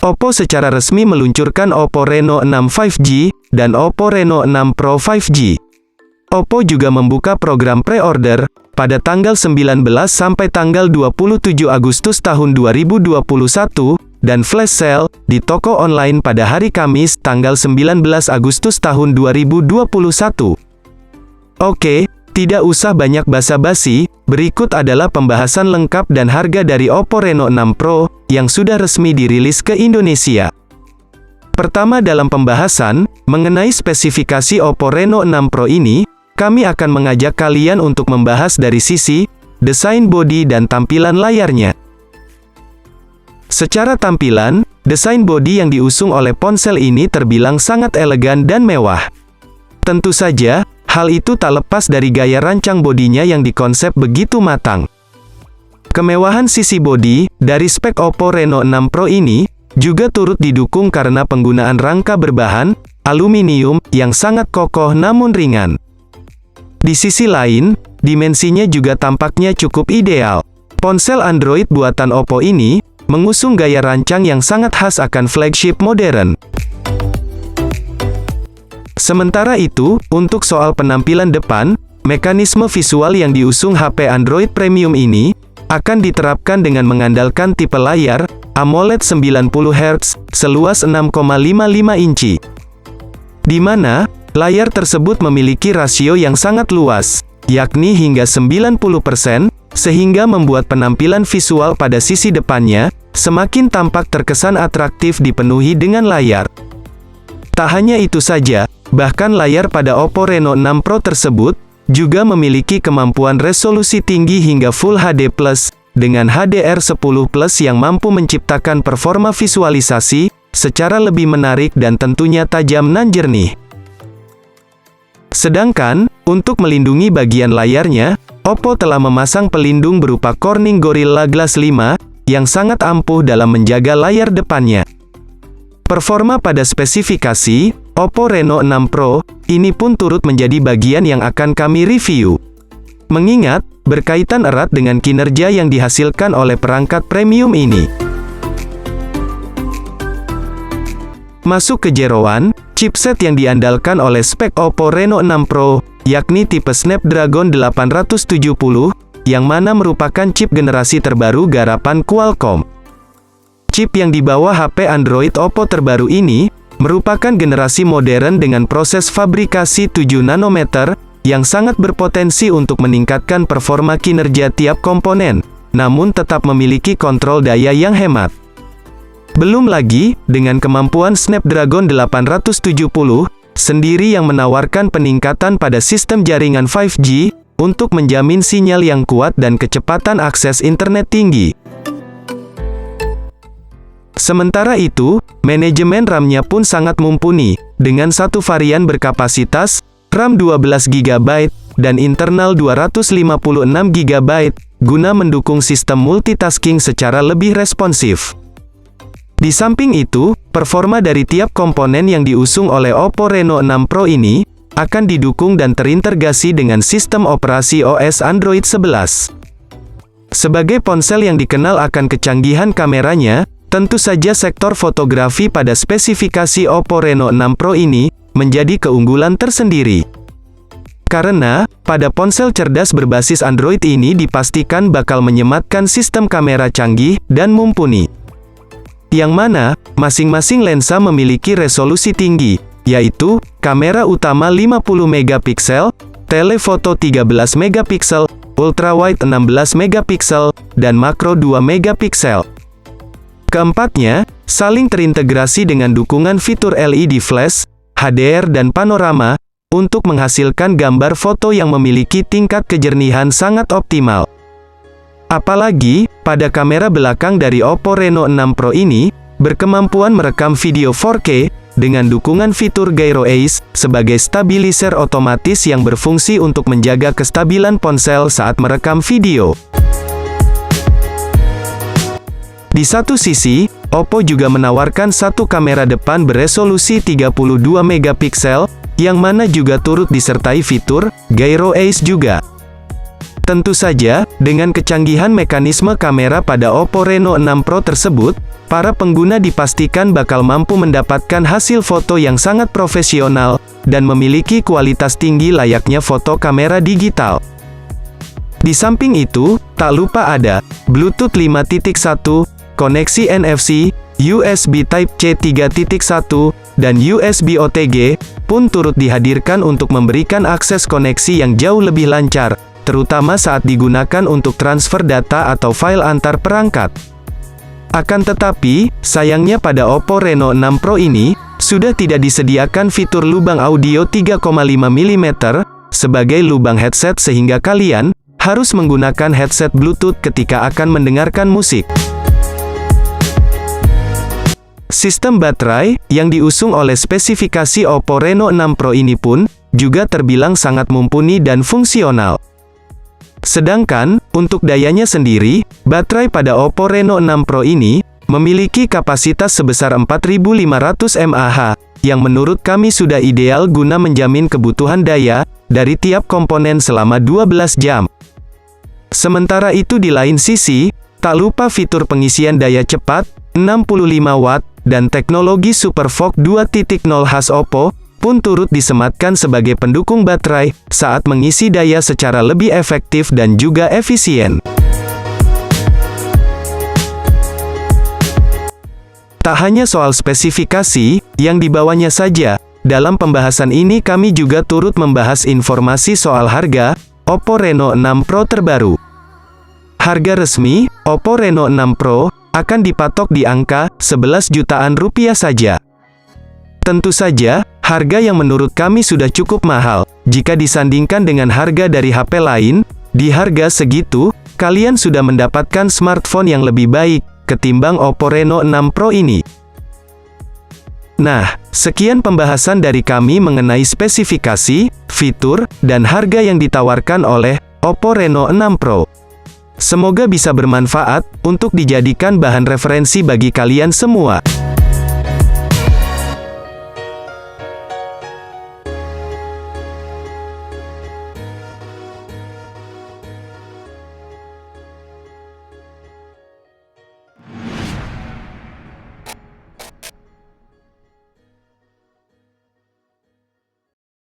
Oppo secara resmi meluncurkan Oppo Reno 6 5G, dan Oppo Reno 6 Pro 5G. Oppo juga membuka program pre-order, pada tanggal 19 sampai tanggal 27 Agustus tahun 2021, dan flash sale, di toko online pada hari Kamis, tanggal 19 Agustus tahun 2021. Oke, tidak usah banyak basa-basi, berikut adalah pembahasan lengkap dan harga dari Oppo Reno 6 Pro, yang sudah resmi dirilis ke Indonesia. Pertama dalam pembahasan, mengenai spesifikasi Oppo Reno 6 Pro ini, kami akan mengajak kalian untuk membahas dari sisi, desain bodi dan tampilan layarnya. Secara tampilan, desain bodi yang diusung oleh ponsel ini terbilang sangat elegan dan mewah. Tentu saja, hal itu tak lepas dari gaya rancang bodinya yang dikonsep begitu matang. Kemewahan sisi bodi dari spek Oppo Reno 6 Pro ini juga turut didukung karena penggunaan rangka berbahan aluminium yang sangat kokoh namun ringan. Di sisi lain, dimensinya juga tampaknya cukup ideal. Ponsel Android buatan Oppo ini mengusung gaya rancang yang sangat khas akan flagship modern. Sementara itu, untuk soal penampilan depan, mekanisme visual yang diusung HP Android Premium ini akan diterapkan dengan mengandalkan tipe layar AMOLED 90 Hz seluas 6,55 inci. Di mana layar tersebut memiliki rasio yang sangat luas, yakni hingga 90%, sehingga membuat penampilan visual pada sisi depannya semakin tampak terkesan atraktif dipenuhi dengan layar. Tak hanya itu saja, bahkan layar pada Oppo Reno 6 Pro tersebut juga memiliki kemampuan resolusi tinggi hingga Full HD+, dengan HDR10+ yang mampu menciptakan performa visualisasi secara lebih menarik dan tentunya tajam dan jernih. Sedangkan, untuk melindungi bagian layarnya, Oppo telah memasang pelindung berupa Corning Gorilla Glass 5, yang sangat ampuh dalam menjaga layar depannya. Performa pada spesifikasi, Oppo Reno 6 Pro, ini pun turut menjadi bagian yang akan kami review. Mengingat, berkaitan erat dengan kinerja yang dihasilkan oleh perangkat premium ini. Masuk ke jeroan, chipset yang diandalkan oleh spek Oppo Reno 6 Pro, yakni tipe Snapdragon 870, yang mana merupakan chip generasi terbaru garapan Qualcomm. Chip yang dibawa HP Android Oppo terbaru ini, merupakan generasi modern dengan proses fabrikasi 7 nanometer, yang sangat berpotensi untuk meningkatkan performa kinerja tiap komponen, namun tetap memiliki kontrol daya yang hemat. Belum lagi, dengan kemampuan Snapdragon 870, sendiri yang menawarkan peningkatan pada sistem jaringan 5G, untuk menjamin sinyal yang kuat dan kecepatan akses internet tinggi. Sementara itu, manajemen RAM-nya pun sangat mumpuni, dengan satu varian berkapasitas RAM 12 GB, dan internal 256 GB, guna mendukung sistem multitasking secara lebih responsif. Di samping itu, performa dari tiap komponen yang diusung oleh Oppo Reno 6 Pro ini, akan didukung dan terintegrasi dengan sistem operasi OS Android 11. Sebagai ponsel yang dikenal akan kecanggihan kameranya, tentu saja sektor fotografi pada spesifikasi Oppo Reno 6 Pro ini, menjadi keunggulan tersendiri. Karena, pada ponsel cerdas berbasis Android ini dipastikan bakal menyematkan sistem kamera canggih dan mumpuni. Yang mana, masing-masing lensa memiliki resolusi tinggi, yaitu, kamera utama 50 megapiksel, telefoto 13 megapiksel, ultrawide 16 megapiksel, dan makro 2 megapiksel. Keempatnya, saling terintegrasi dengan dukungan fitur LED flash, HDR dan panorama, untuk menghasilkan gambar foto yang memiliki tingkat kejernihan sangat optimal. Apalagi, pada kamera belakang dari Oppo Reno 6 Pro ini, berkemampuan merekam video 4K, dengan dukungan fitur Gyro Ace, sebagai stabilizer otomatis yang berfungsi untuk menjaga kestabilan ponsel saat merekam video. Di satu sisi, Oppo juga menawarkan satu kamera depan beresolusi 32 megapiksel, yang mana juga turut disertai fitur Gyro Ace juga. Tentu saja, dengan kecanggihan mekanisme kamera pada Oppo Reno 6 Pro tersebut, para pengguna dipastikan bakal mampu mendapatkan hasil foto yang sangat profesional, dan memiliki kualitas tinggi layaknya foto kamera digital. Di samping itu, tak lupa ada Bluetooth 5.1, koneksi NFC, USB Type-C 3.1, dan USB OTG, pun turut dihadirkan untuk memberikan akses koneksi yang jauh lebih lancar, terutama saat digunakan untuk transfer data atau file antar perangkat. Akan tetapi, sayangnya pada Oppo Reno 6 Pro ini, sudah tidak disediakan fitur lubang audio 3,5 mm, sebagai lubang headset sehingga kalian, harus menggunakan headset Bluetooth ketika akan mendengarkan musik. Sistem baterai, yang diusung oleh spesifikasi Oppo Reno 6 Pro ini pun, juga terbilang sangat mumpuni dan fungsional. Sedangkan, untuk dayanya sendiri, baterai pada Oppo Reno 6 Pro ini, memiliki kapasitas sebesar 4500 mAh, yang menurut kami sudah ideal guna menjamin kebutuhan daya, dari tiap komponen selama 12 jam. Sementara itu di lain sisi, tak lupa fitur pengisian daya cepat, 65 Watt, dan teknologi SuperVOOC 2.0 khas Oppo, pun turut disematkan sebagai pendukung baterai, saat mengisi daya secara lebih efektif dan juga efisien. Tak hanya soal spesifikasi, yang dibawanya saja, dalam pembahasan ini kami juga turut membahas informasi soal harga, Oppo Reno 6 Pro terbaru. Harga resmi, Oppo Reno 6 Pro, akan dipatok di angka, 11 jutaan rupiah saja. Tentu saja, harga yang menurut kami sudah cukup mahal, jika disandingkan dengan harga dari HP lain. Di harga segitu, kalian sudah mendapatkan smartphone yang lebih baik, ketimbang Oppo Reno 6 Pro ini. Nah, sekian pembahasan dari kami mengenai spesifikasi, fitur, dan harga yang ditawarkan oleh Oppo Reno 6 Pro. Semoga bisa bermanfaat, untuk dijadikan bahan referensi bagi kalian semua.